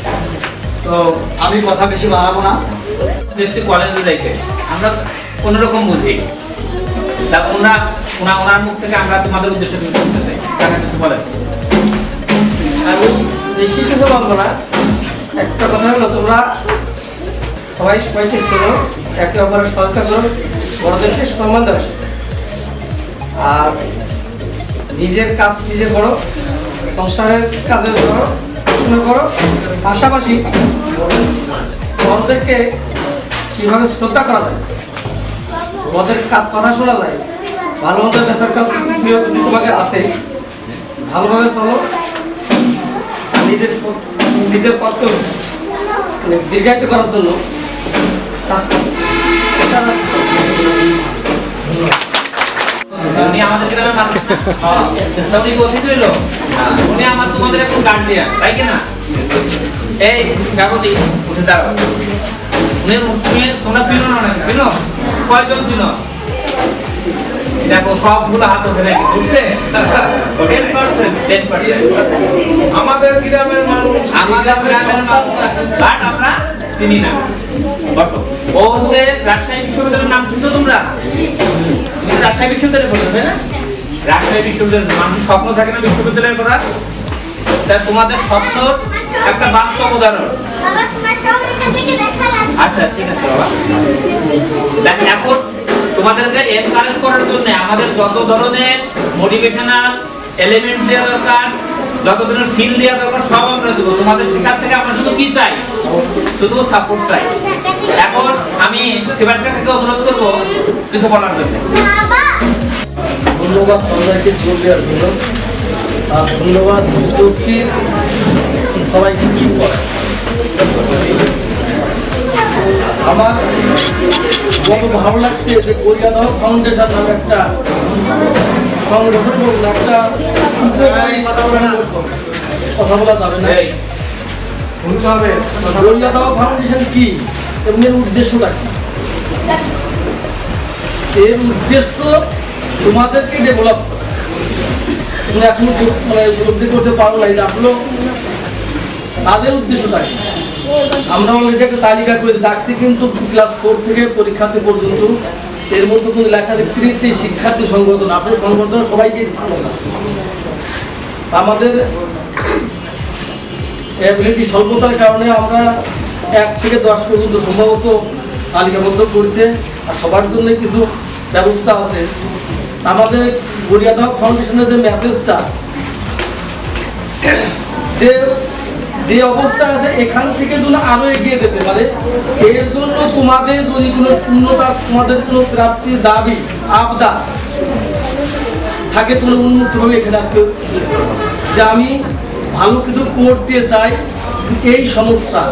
তো আমি কথা বেশি বাড়াবো না। দেখছি কলেজে যাইতে আমরা কোনোরকম বুঝি, তা ওনার মুখ থেকে আমরা তোমাদের উদ্দেশ্যে তুমি শুনতে চাই, কিছু বলেন। আমি বেশি কিছু বলবো না, একটা কথা হলো তোমরা সবাইকে শোনো, একে অপরের সহায়তা করো, বড়দেরকে সম্মান দেওয়া, আর নিজের কাজ নিজে করো, সংসারের কাজে করো, পড়াশোনা করো, পাশাপাশি বড়দেরকে কীভাবে শ্রদ্ধা করা যায়, বড়দের কাজ কথা শোনা যায়, ভালো মতো বেচার কাজ তোমাকে আছে, ভালোভাবে চলো, নিজের কর্তব্য দীর্ঘায়িত করার জন্য কাজ করো। উনি আমাদের গ্রামের মানুষ উনি অতিথি হইলো উনি আমার তোমাদের এখন গার্ডিয়ান তাই কি না এই স্বাগতী উঠে দাঁড়াও উনি তোমরা চিনো না নাকি চিনো কয়জন চিনো দেখো সবগুলো হাত ওখানে উঠছে 10%। আমাদের গ্রামের মানুষ আমাদের গ্রামের মানুষ বাট আমরা চিনি না বসো ও হচ্ছে রাজশাহী বিশ্ববিদ্যালয়ের নাম শুনছো তোমরা তুমি রাজশাহী বিশ্ববিদ্যালয়ে পড়ছো তাই না রাজশাহী বিশ্ববিদ্যালয়ের মানুষ স্বপ্ন থাকে না বিশ্ববিদ্যালয়ে পড়া তা তোমাদের স্বপ্নর একটা বাস্তব উদাহরণ বাবা তোমার সব এখান থেকে দেখা যাচ্ছে আচ্ছা ঠিক আছে বাবা দেখ এখন তোমাদেরকে এনকারেজ করার জন্য আমাদের যত ধরনের মোটিভেশনাল এলিমেন্ট দেওয়া দরকার যত ধরনের ফিল দেওয়া দরকার সব আমরা দেবো তোমাদের শেখার থেকে আমরা শুধু কি চাই শুধু সাপোর্ট চাই এখন আমি সেবারকা থেকে অনুরোধ করবো কিছু বলার জন্য বাবা ধন্যবাদ সবাইকে জোর দেওয়ার জন্য আর ধন্যবাদ উপস্থিত সবাইকে কি করে আমার বড় ভালো লাগছে যে করিয়াদাহ ফাউন্ডেশন নামে একটা সংগঠন বলুন একটা উপকারী কথা বলা যাবে না শুনতে হবে করিয়াদাহ ফাউন্ডেশন কি এমনি উদ্দেশ্যটা কি এর উদ্দেশ্য তোমাদেরকে ডেভেলপ করা তুমি এখনো মানে উপলব্ধি করতে পারো না এটা আসলে তাদের উদ্দেশ্যটা কি আমরা অলরেডি একটা তালিকা করে ডাকছি কিন্তু ক্লাস 4 থেকে পরীক্ষাতে পর্যন্ত এর মধ্যে কোনো লেখা দেখতে শিক্ষার্থী সংগঠন আসলে সংগঠন সবাইকে আমাদের অ্যাবিলিটি স্বল্পতার কারণে আমরা 1 থেকে 10 পর্যন্ত সম্ভবত তালিকাবদ্ধ করেছে আর সবার জন্য কিছু ব্যবস্থা আছে আমাদের গড়িয়াদহ ফাউন্ডেশনের যে মেসেজটা যে অবস্থা আছে এখান থেকে যেন আরো এগিয়ে যেতে পারে এর জন্য তোমাদের যদি কোনো শূন্যতা তোমাদের কোনো প্রাপ্তির দাবি আবদা থাকে তোমরা উন্মুক্তভাবে এখানে আজকে যে আমি ভালো কিছু করতে চাই এই সমস্যা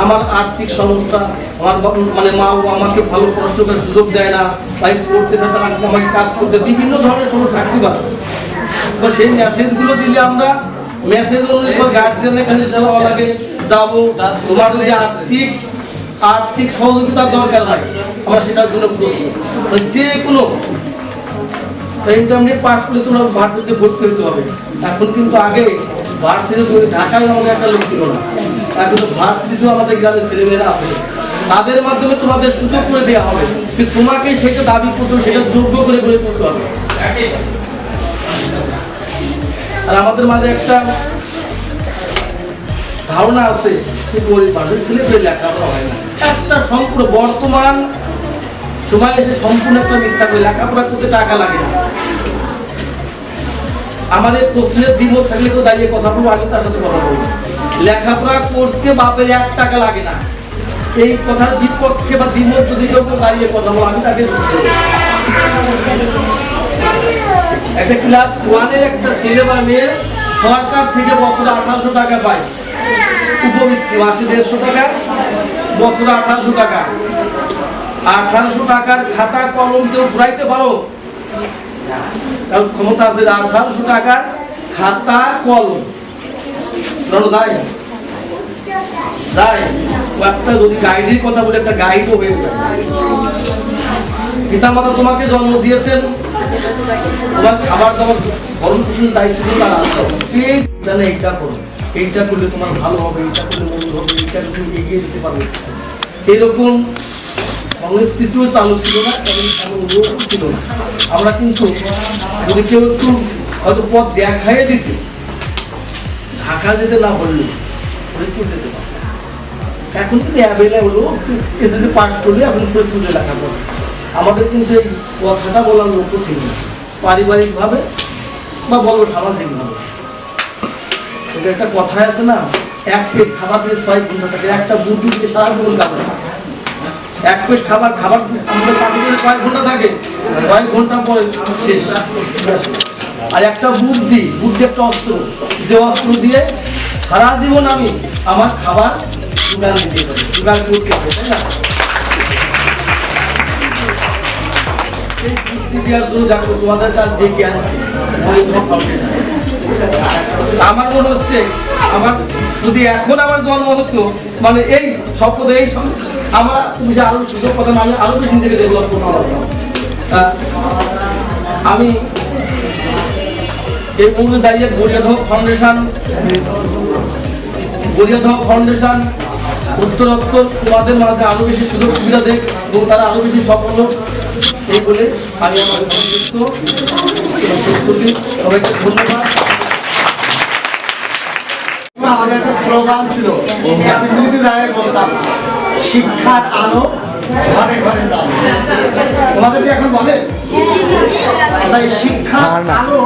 আমার আর্থিক সমস্যা আমার মানে মা ও আমাকে ভালো প্রশ্ন করার সুযোগ দেয় না তাই পড়তে থাকা আমাকে কাজ করতে বিভিন্ন ধরনের সমস্যা থাকতে পারে তো সেই মেসেজগুলো দিলে আমরা মেসেজ অনুযায়ী গার্জিয়ান এখানে যাওয়া লাগে যাবো তোমার যদি আর্থিক সহযোগিতার দরকার হয় আমরা সেটার জন্য প্রস্তুত যে কোনো ইন্টারনেট পাস করলে তোমার ভারতীতে ভর্তি হতে হবে এখন কিন্তু আগে ভারতীতে ঢাকায় আমাদের একটা লোক ছিল না এখন তো ভারতীতেও আমাদের গ্রামের ছেলেমেয়েরা আছে তাদের মাধ্যমে তোমাদের সুযোগ করে দেওয়া হবে কিন্তু তোমাকে সেটা দাবি করতে সেটা যোগ্য করে গড়ে তুলতে হবে আর আমাদের মাঝে একটা ধারণা আছে যে গরিব মানুষের ছেলেপেলে লেখাপড়া হয় না একটা সম্পূর্ণ বর্তমান সময় এসে সম্পূর্ণ একটা মিথ্যা করে লেখাপড়া করতে টাকা লাগে না আমাদের প্রশ্নের দ্বিমত থাকলে কেউ দাঁড়িয়ে কথা বলবো আমি তার সাথে কথা বলবো লেখাপড়া করতে বাপের 1 টাকা লাগে না এই কথার বিপক্ষে বা দ্বিমত যদি কেউ দাঁড়িয়ে কথা বলো আমি তাকে একটা ক্লাস 1 এর একটা ছেলে বা মেয়ে সরকার থেকে বছরে 1800 টাকা পায় উপবৃত্তি মাসে 150 টাকা বছরে 1800 টাকা 1800 টাকার খাতা কলম কেউ ঘুরাইতে পারো কারণ ক্ষমতা আছে 1800 টাকার খাতা কলম যায় একটা যদি গাইডের কথা বলে একটা গাইডও হয়ে যায় পিতামাতা তোমাকে জন্ম দিয়েছেন তোমার খাবার দাবার ভরণ পোষণ দায়িত্ব তারা জানে এইটা করো এইটা করলে তোমার ভালো হবে এইটা করলে মন্দ হবে এইটা তুমি এগিয়ে যেতে পারবে এরকম সংস্কৃতিও চালু ছিল না এমন লোক ছিল না আমরা কিন্তু যদি কেউ একটু হয়তো পথ দেখাইয়ে দিত ঢাকা যেতে না বললে যেতে পারে এখন কিন্তু অ্যাভেলেবল এসএসসি পাস করলে এখন তুলে লেখাপড়া আমাদের কিন্তু এই কথাটা বলার লক্ষ্য ছিল না পারিবারিকভাবে বা বলবো সামাজিকভাবে এটা একটা কথাই আছে না 1 প্লেট খাবার দিয়ে 6 ঘন্টা থাকে একটা বুদ্ধি দিয়ে সারা জীবন কাটে 1 প্লেট খাবার আমাদের পাঠিয়ে কয়েক ঘন্টা থাকে 6 ঘন্টা পরে শেষ আর একটা বুদ্ধি একটা অস্ত্র যে অস্ত্র দিয়ে সারা জীবন আমি আমার খাবার যোগান দিতে হবে, যোগান করতে হবে, তাই না? এই দেওয়ার জন্য দেখো তোমাদের কাছে যে জ্ঞান আছে, আমার মনে হচ্ছে আমার যদি এখন আমার জন্ম হতো মানে এই সম্পদে এই আমরা তুমি যে আরো সুযোগ পেতাম, আমি আরো বেশি নিজেকে ডেভেলপ করতে পারতাম। আমি এই মুহূর্তে দাঁড়িয়ে গড়িয়াধক ফাউন্ডেশন উত্তরোত্তর তোমাদের মাঝে আরো বেশি সুযোগ সুবিধা দেখ এবং তারা আরো বেশি সফল হোক, এই বলে আমি আমার সংযুক্ত সবাইকে ধন্যবাদ। আমাদের একটা স্লোগান ছিল, অ্যাসেম্বলিতে দাঁড়িয়ে বলতাম, শিক্ষার আলো ঘরে ঘরে যাবে। তোমাদেরকে এখন বলে তাই শিক্ষার আলো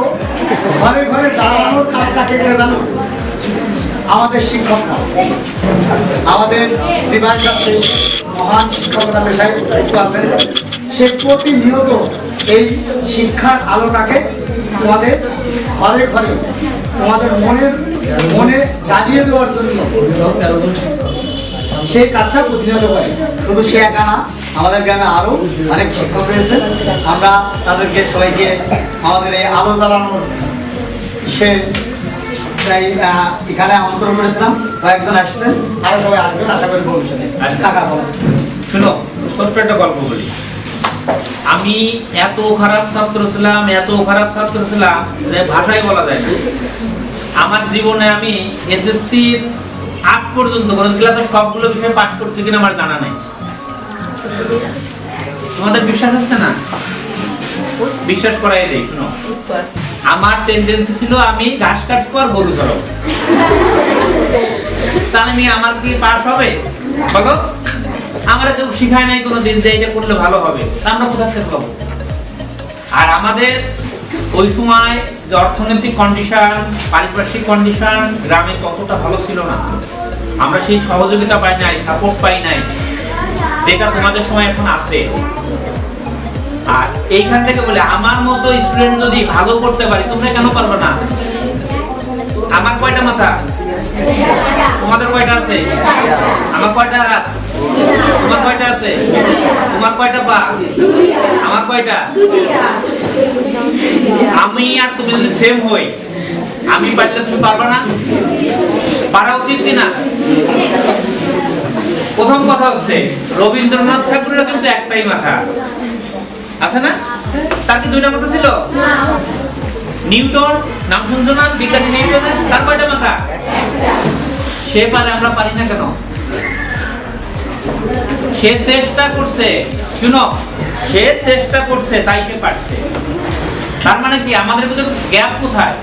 ঘরে ঘরে জ্বালানোর কাজটা কে করে জানো? আমাদের শিক্ষকরা, আমাদের শ্রীবাইকা শেষ মহান শিক্ষকতা পেশায় যুক্ত আছেন। সে প্রতিনিয়ত এই শিক্ষার আলোটাকে তোমাদের ঘরে ঘরে তোমাদের মনে জ্বালিয়ে দেওয়ার জন্য সেই কাজটা প্রতিনিয়ত করে। শুধু সে একা না, আমাদের গ্রামে আরো অনেক শিক্ষক রয়েছেন। আমরা তাদেরকে সবাইকে আমাদের এই আলো জ্বালানোর সে তাই এখানে আমন্ত্রণ করেছিলাম, কয়েকজন আসছেন, আরো সবাই আসবেন আশা করি ভবিষ্যতে। টাকা বলেন, শুনো, ছোট্ট একটা গল্প বলি। আমি এত খারাপ ছাত্র ছিলাম যে ভাষায় বলা যায় না। আমার জীবনে আমি এসএসসির আগ পর্যন্ত কোন ক্লাসে সবগুলো বিষয় পাস করছি কিনা আমার জানা নাই। তোমাদের বিশ্বাস হচ্ছে না? বিশ্বাস করাই দেই। শুনো, আমার টেন্ডেন্সি ছিল আমি ঘাস কাটবো আর গরু চড়াবো। তাহলে আমার কি পাস হবে বলো? আমরা কেউ শিখায় নাই কোনোদিন যে এটা করলে ভালো হবে, আমরা কোথা থেকে পাবো? আর আমাদের ওই সময় যে অর্থনৈতিক কন্ডিশন, পারিপার্শ্বিক কন্ডিশন গ্রামে কতটা ভালো ছিল না। আমরা সেই সহযোগিতা পাই নাই, সাপোর্ট পাই নাই, যেটা তোমাদের সময় এখন আছে। আর এইখান থেকে বলে আমার মতো স্টুডেন্ট যদি ভালো করতে পারি, তোমরা কেন পারবে না? আমার কয়টা মাথা? তোমাদের কয়টা আছে? আমার কয়টা হাত? তোমার কয়টা আছে? তোমার কয়টা পা? আমার কয়টা? আমি আর তুমি যদি সেম হই, আমি পারলে তুমি পারবে না? পারা উচিত কিনা? প্রথম কথা হচ্ছে রবীন্দ্রনাথ ঠাকুরের কিন্তু একটাই মাথা আছে না? তার কি দুইটা মাথা ছিল? নিউটন নাম শুনছো না? বিজ্ঞানী নিউটন, তার কয়টা মাথা? সে পারে, আমরা পারি না কেন? সে চেষ্টা করছে, শুনো, সে চেষ্টা করছে তাই সে পারছে। তার মানে কি আমাদের ভিতরে গ্যাপ কোথায়?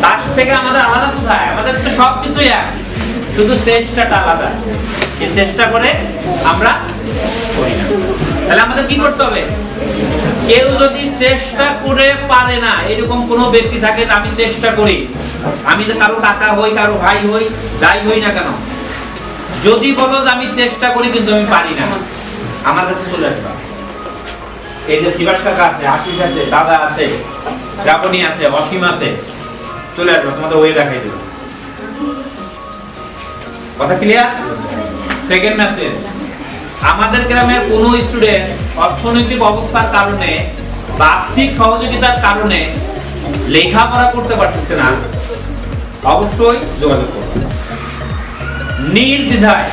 তার থেকে আমাদের আলাদা কোথায়? আমাদের তো সবকিছুই এক, শুধু চেষ্টাটা আলাদা। সে চেষ্টা করে, আমরা করি না। তাহলে আমাদের কি করতে হবে? কেউ যদি চেষ্টা করে পারে না, এরকম কোনো ব্যক্তি থাকে, আমি চেষ্টা করি, আমি যে কারো কাকা হই, কারো ভাই হই, যাই হই না কেন, যদি বলো যে আমি চেষ্টা করি কিন্তু আমি পারি না, আমার কাছে চলে আসবে। এই যে শিবাস কাকা আছে, আশিস আছে, দাদা আছে, শ্রাবণী আছে, অসীম আছে, চলে আসবে, তোমাদের ওয়ে দেখাই দেবে। কথা ক্লিয়ার? সেকেন্ড মেসেজ, আমাদের গ্রামের কোনো স্টুডেন্ট অর্থনৈতিক অবস্থার কারণে বা আর্থিক সহযোগিতার কারণে লেখাপড়া করতে পারতেছে না, অবশ্যই যোগাযোগ করবে নির্দ্বিধায়।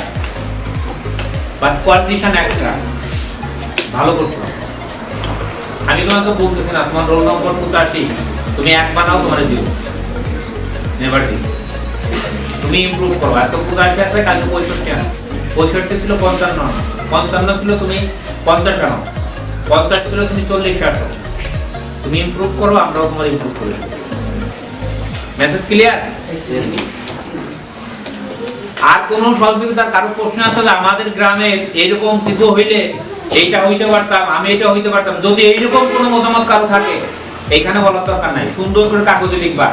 বাট কন্ডিশন একটা, ভালো করতে হবে। আমি তোমাকে বলতেছি না তোমার রোল নম্বর 85, তুমি এক বানাও, তোমার দিও, নেভার দিও। তুমি ইমপ্রুভ করো। আজকে 85 আছে, কালকে 65 আছে, 65 ছিল 55 আনো, 55 ছিল তুমি 50 আনো, 50 ছিল তুমি 40 আসো। তুমি ইমপ্রুভ করো, আমরাও তোমার ইমপ্রুভ করে দেব। Message clear? আর কোন সহযোগিতার কারো প্রশ্ন আছে যে আমাদের গ্রামে এইরকম কিছু হইলে এইটা হইতে পারতাম, আমি এটা হইতে পারতাম, যদি এইরকম কোনো মতামত কারো থাকে এইখানে বলার দরকার নাই, সুন্দর করে কাগজে লিখবা,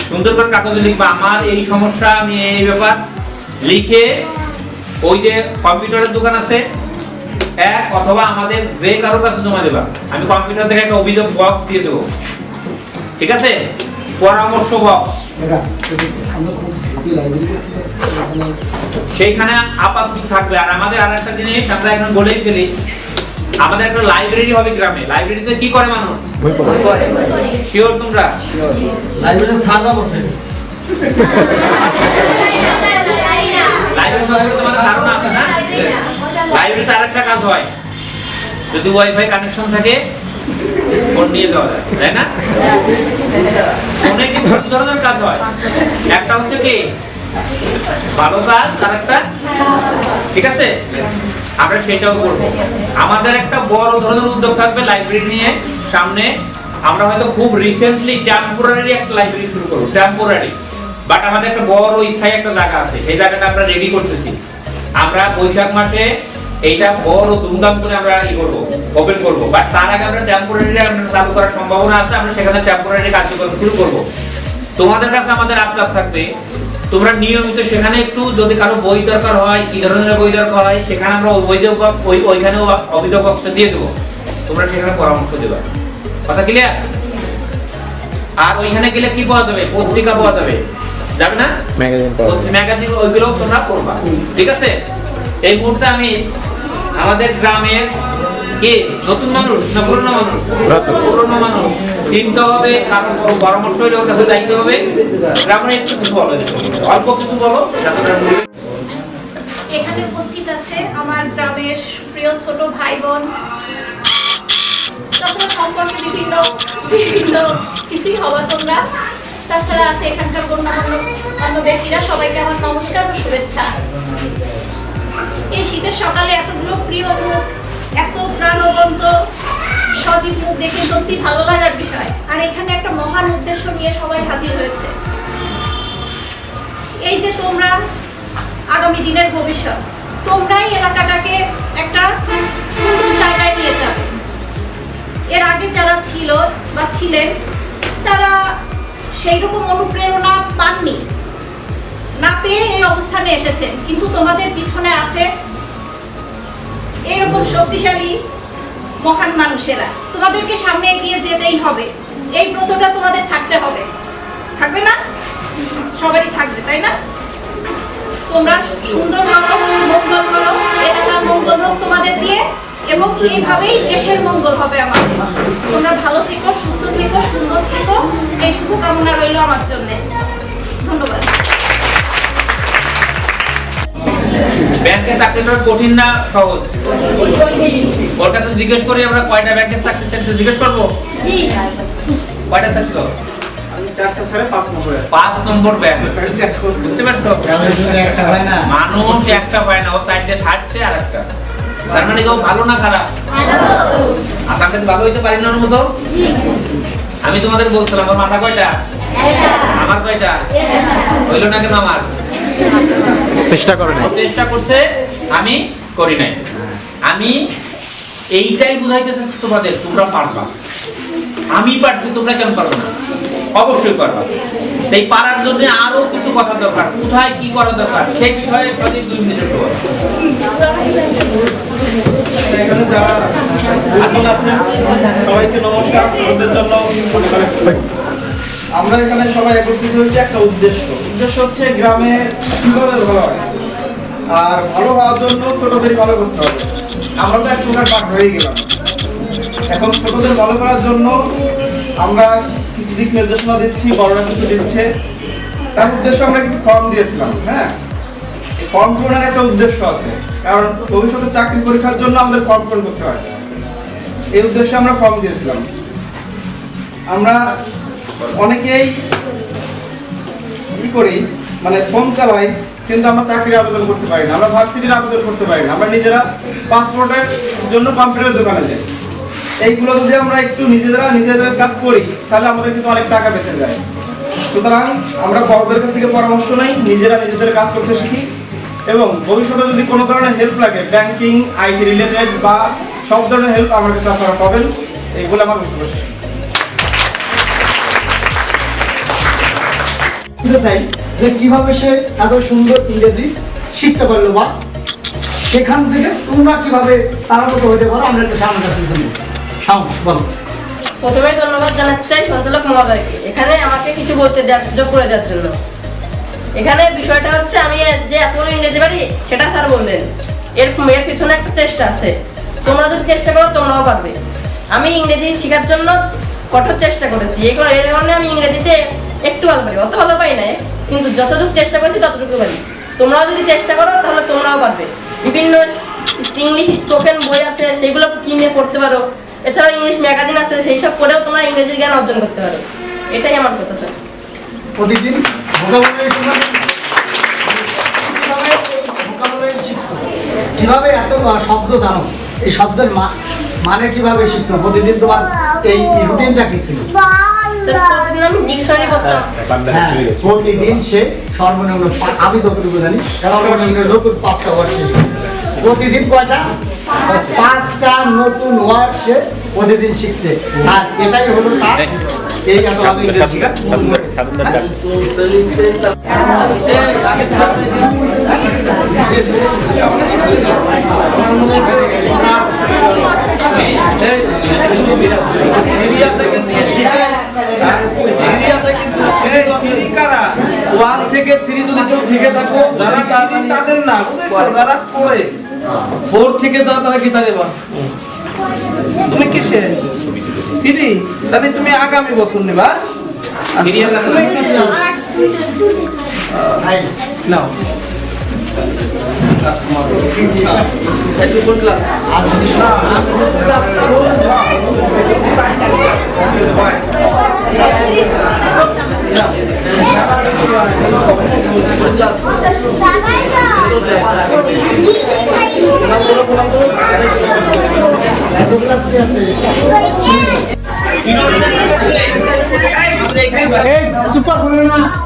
সুন্দর করে কাগজে লিখবা আমার এই সমস্যা, আমি এই ব্যাপার লিখে ওই যে কম্পিউটারের দোকান আছে এক, অথবা আমাদের যে কারো কাছে জমা দেবা। আমি কম্পিউটার থেকে একটা অভিযোগ বক্স দিয়ে দেবো, ঠিক আছে? পরামর্শ বক্স, কি লাইব্রেরি করতে চাচ্ছি এখানে সেইখানে আপাতত থাকবে। আর আমাদের আর একটা জিনিস আমরা এখন বলেই ফেলি, আমাদের একটা লাইব্রেরি হবে গ্রামে। লাইব্রেরিতে কি করে মানুষ? শিওর তোমরা? লাইব্রেরিতে স্যাররা বসে। লাইব্রেরি তোমার ধারণা আছে না? লাইব্রেরিতে আরেকটা কাজ হয়, যদি ওয়াইফাই কানেকশন থাকে ফোন নিয়ে যাওয়া যায়, তাই না? অনেক কিছু ধরনের কাজ হয়। একটা হচ্ছে কি ভালো কাজ, আর একটা ঠিক আছে, আমরা সেটাও করব। আমাদের একটা বড় ধরনের উদ্যোগ থাকবে লাইব্রেরি নিয়ে সামনে। আমরা হয়তো খুব রিসেন্টলি টেম্পোরারি একটা লাইব্রেরি শুরু করব, টেম্পোরারি, বাট আমাদের একটা বড় স্থায়ী একটা জায়গা আছে, সেই জায়গাটা আমরা রেডি করতেছি। আমরা বৈশাখ মাসে এইটা বড় ধুমধাম করে আমরা ওপেন করব, বাট তার আগে আমরা টেম্পোরারি চালু করার সম্ভাবনা আছে। আমরা সেখানে টেম্পোরারি কার্যক্রম শুরু করব। তোমাদের কাছে আমাদের আবদার থাকবে, তোমরা নিয়মিত সেখানে একটু, যদি কারো বই দরকার হয়, কি ধরনের বই দরকার হয়, সেখানে আমরা ওইখানেও অভিযোগ বক্সটা দিয়ে দেবো, তোমরা সেখানে পরামর্শ দেবে। কথা ক্লিয়ার? আর ওইখানে গেলে কি পাওয়া যাবে? পত্রিকা পাওয়া যাবে, যাবে না? ম্যাগাজিন, ওইগুলো তোমরা করবা, ঠিক আছে? এই মুহূর্তে আমি আমাদের গ্রামের কি নতুন মানুষ না পুরনো মানুষ? পুরনো মানুষ চিনতে হবে, কারণ পরামর্শ হলে ওর কাছে যাইতে হবে। গ্রামের একটু কিছু বলো, অল্প কিছু বলো। এখানে উপস্থিত আছে আমার গ্রামের প্রিয় ছোট ভাই বোন, তাছাড়া সম্পর্কে বিভিন্ন কিছুই হওয়া তোমরা, তাছাড়া আছে এখানকার গণ্যমান্য অন্য ব্যক্তিরা, সবাইকে আমার নমস্কার ও শুভেচ্ছা। এই শীতের সকালে এতগুলো প্রিয় মুখ, এত প্রাণবন্ত সজীব মুখ দেখে সত্যি ভালো লাগার বিষয়। আর এখানে একটা মহান উদ্দেশ্য নিয়ে সবাই হাজির হয়েছে। এই যে তোমরা আগামী দিনের ভবিষ্যৎ, তোমরাই এলাকাটাকে একটা সুন্দর জায়গায় নিয়ে যাবে। এর আগে যারা ছিল বা ছিলেন তারা সেই রকম অনুপ্রেরণা পাননি, না পেয়ে এই অবস্থানে এসেছেন, কিন্তু তোমাদের পিছনে আছে এরকম শক্তিশালী মহান মানুষেরা। তোমাদেরকে সামনে এগিয়ে যেতেই হবে, এই ব্রতটা তোমাদের থাকতে হবে, থাকবে না? সবারই থাকবে, তাই না? তোমরা সুন্দর করো, মঙ্গল করো, এলাকার মঙ্গল হোক তোমাদের দিয়ে, এবং এইভাবেই দেশের মঙ্গল হবে আমাদের। তোমরা ভালো থেকো, সুস্থ থেকো, সুন্দর থেকো, এই শুভকামনা রইল আমার জন্য। ধন্যবাদ। ব্যাংকে চাকরি করা কঠিন না সহজ? ওর কাছে জিজ্ঞেস করি আমরা কয়টা ব্যাংকে চাকরি চাইছো, জিজ্ঞেস করবো? কয়টা চাইছো? আমি 4টা ছেড়ে 5 নম্বরে আছি। 5 নম্বর ব্যাংক, বুঝতে পারছো? একটা হয় না মানুষ একটা হয় না, ও সাইডে ছাড়ছে আর একটা। তার মানে কেউ ভালো না খারাপ? আসামটা ভালো হইতে পারি না ওর মতো? আমি তোমাদের বলছিলাম আমার মাথা কয়টা, আমার কয়টা, হইল না কেন? আমার চেষ্টা করছে, আমি করি নাই। আমি এইটাই বুঝাইতে চাচ্ছি তোমাদের, তোমরা পারবা। আমি পারছি, তোমরা কেন পারবে না? অবশ্যই পারবা। এই পারার জন্য আরো কিছু কথা দরকার, কোথায় কি করা দরকার সেই বিষয়ে প্রতি 2 মিনিট একটু বলো। এখানে যারা আসল আছেন সবাইকে নমস্কার। ওদের জন্য আমরা এখানে সবাই একত্রিত হয়েছি একটা উদ্দেশ্য হচ্ছে গ্রামে কিভাবে ভালো হয়, আর ভালো হওয়ার জন্য ছোটদের ভালো করতে হবে। আমরা তো এক প্রকার পাঠ হয়ে গেলাম, এখন ছোটদের ভালো করার জন্য আমরা কিছু দিক নির্দেশনা দিচ্ছি, বড়রা কিছু দিচ্ছে। তার উদ্দেশ্য আমরা কিছু ফর্ম দিয়েছিলাম। হ্যাঁ, এই ফর্ম পূরণের একটা উদ্দেশ্য আছে, কারণ ভবিষ্যতে চাকরি পরীক্ষার জন্য আমাদের ফর্ম পূরণ করতে হয়। এই উদ্দেশ্যে আমরা ফর্ম দিয়েছিলাম। আমরা অনেকেই কি করি, মানে ফর্ম চালাই, কিন্তু আমরা চাকরির আবেদন করতে পারি না, আমরা ভার্সিটির আবেদন করতে পারি না, আমরা নিজেরা পাসপোর্টের জন্য কম্পিউটারের দোকানে যাই। এইগুলো যদি আমরা একটু নিজেদের কাজ করি তাহলে আমাদের কিন্তু অনেক টাকা বেঁচে যায়। সুতরাং আমরা বড়দের কাছ থেকে পরামর্শ নেই, নিজেরা নিজেদের কাজ করতে শিখি, এবং ভবিষ্যতে যদি কোনো ধরনের হেল্প লাগে, ব্যাংকিং, আইটি রিলেটেড বা সব ধরনের হেল্প আমার কাছে আপনারা পাবেন। এইগুলো আমার উদ্দেশ্য। চাই যে কিভাবে সে এত সুন্দর ইংরেজি শিখতে পারলো, বা সেখান থেকে তোমরা কিভাবে তার মতো হতে পারো, আমরা একটা সামনের কাছে বলো। প্রথমে ধন্যবাদ জানাতে চাই সঞ্চালক মহোদয়কে এখানে আমাকে কিছু বলতে সুযোগ করে দেওয়ার জন্য। এখানে বিষয়টা হচ্ছে আমি যে এত ইংরেজি পারি সেটা স্যার বললেন, এর পিছনে একটা চেষ্টা আছে। তোমরা যদি চেষ্টা করো তোমরাও পারবে। আমি ইংরেজি শেখার জন্য কঠোর চেষ্টা করেছি, এই কারণে আমি ইংরেজিতে একটু ভালো পারি, অত ভালো পাই না, কিন্তু যতটুকু চেষ্টা করেছি ততটুকু পারি। তোমরাও যদি চেষ্টা করো তাহলে তোমরাও পারবে। বিভিন্ন ইংলিশ স্পোকেন বই আছে, সেইগুলো কিনে পড়তে পারো। এছাড়াও ইংলিশ ম্যাগাজিন আছে, সেই সব পড়েও তোমরা ইংরেজি জ্ঞান অর্জন করতে পারো। এটাই আমার কথা স্যার। প্রতিদিন vocabulary শিখছো, কিভাবে এত শব্দ জানো, এই শব্দের মানে কিভাবে শিখছো? প্রতিদিন তোমার এই রুটিনটা কি ছিল? প্রতিদিন আমি ডিকশনারি পড়তাম। হ্যাঁ, প্রতিদিন সে সর্বনিম্ন আমি যতটুকু জানি সর্বনিম্ন নতুন 5টা ওয়ার্ড শিখে। প্রতিদিন কয়টা? 5টা নতুন ওয়ার্ড সে প্রতিদিন শিখছে। আর এটাই হলো তার এই এত ভালো ইংরেজি শেখা। ওয়ান থেকে 3 যদি কেউ থেকে থাকো, যারা তাদের না বুঝেছো, যারা পড়ে 4 থেকে তারা কি থাকে? তুমি কিসে 3, তাহলে তুমি আগামী বছর নেবা। তুমি কিসে নাও?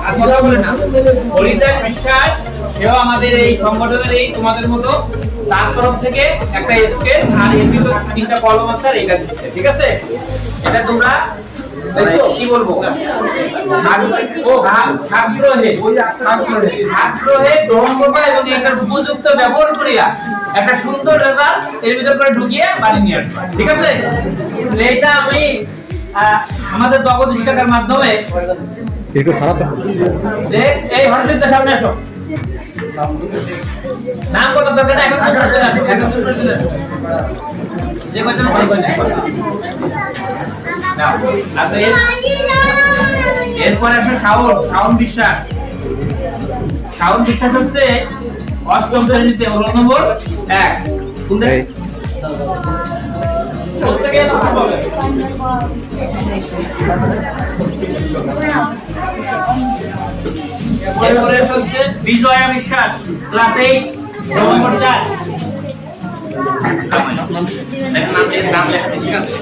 আর যদি হরিদাস বিশ্বাস সেও আমাদের এই সংগঠনের এই তোমাদের মতো তার তরফ থেকে একটা স্কেল আর এর ভিতর 3টা কলম আছে আর এটা দিচ্ছে, ঠিক আছে? এটা তোমরা কি বলবো, আগ্রহে গ্রহণ করবা এবং এটার উপযুক্ত ব্যবহার করিয়া একটা সুন্দর রেজাল্ট এর ভিতর করে ঢুকিয়ে বাড়ি নিয়ে আসবা, ঠিক আছে? এটা আমি আমাদের জগৎ শিক্ষার মাধ্যমে যে এই হরজিৎ সামনে আসো, নাম কত দরকার না, এখন চলে আসো, এখন চলে আসো, যে কথা না নাও। আচ্ছা এরপরে আসলে শাওন বিশ্বাস। শাওন বিশ্বাস হচ্ছে 8ম শ্রেণীতে রোল নম্বর 1। কোনটা? প্রত্যেকে নাম বলে। এরপরে হচ্ছে বিজয়া বিশ্বাস, ক্লাস 8 রোল নম্বর 4। নাম লেখা ঠিক আছে?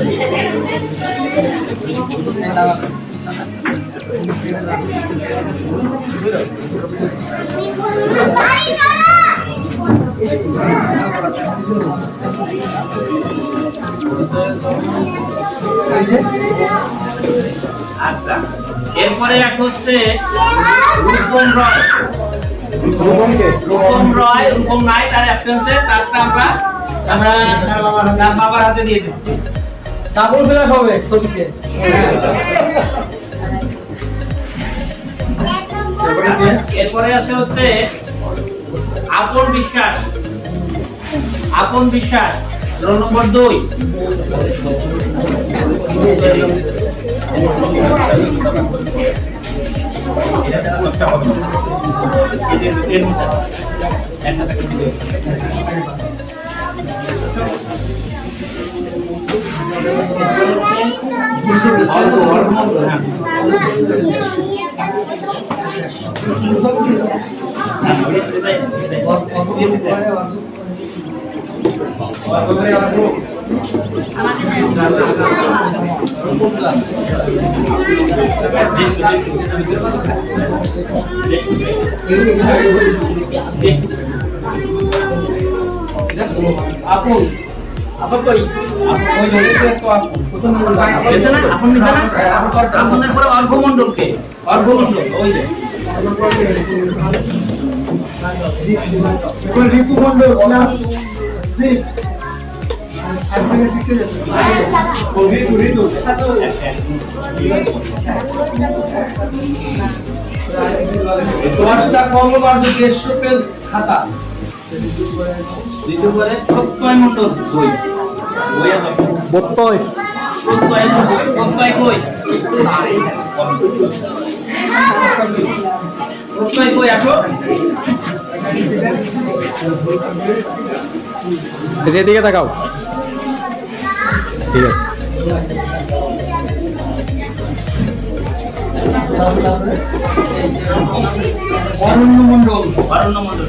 আচ্ছা এরপরে হচ্ছে রূপম রয়। রূপম নাই, তার অ্যাবসেন্সে তারটা আমরা তার বাবার হাতে দিয়ে দিচ্ছি। তারপর ফেলা হবে ছবিতে। এরপরে আছে হচ্ছে আপন বিশ্বাস। আপন বিশ্বাস রোল নম্বর 2। আপন আপন কই আপনাদের পরে অর্ঘমণ্ডলকে, অর্ঘমণ্ডল ওই যে ঋতুমণ্ডল ক্লাস 6। 10টা কর্মকাণ্ড 150 পেজ খাতা। দ্বিতীয় পরে প্রত্যয় মন্ডল বই বই আছে প্রত্যয় কই প্রত্যয় কই আসো যেদিকে তাকাও, ঠিক আছে। অরণ্য মণ্ডল অরণ্য মন্ডল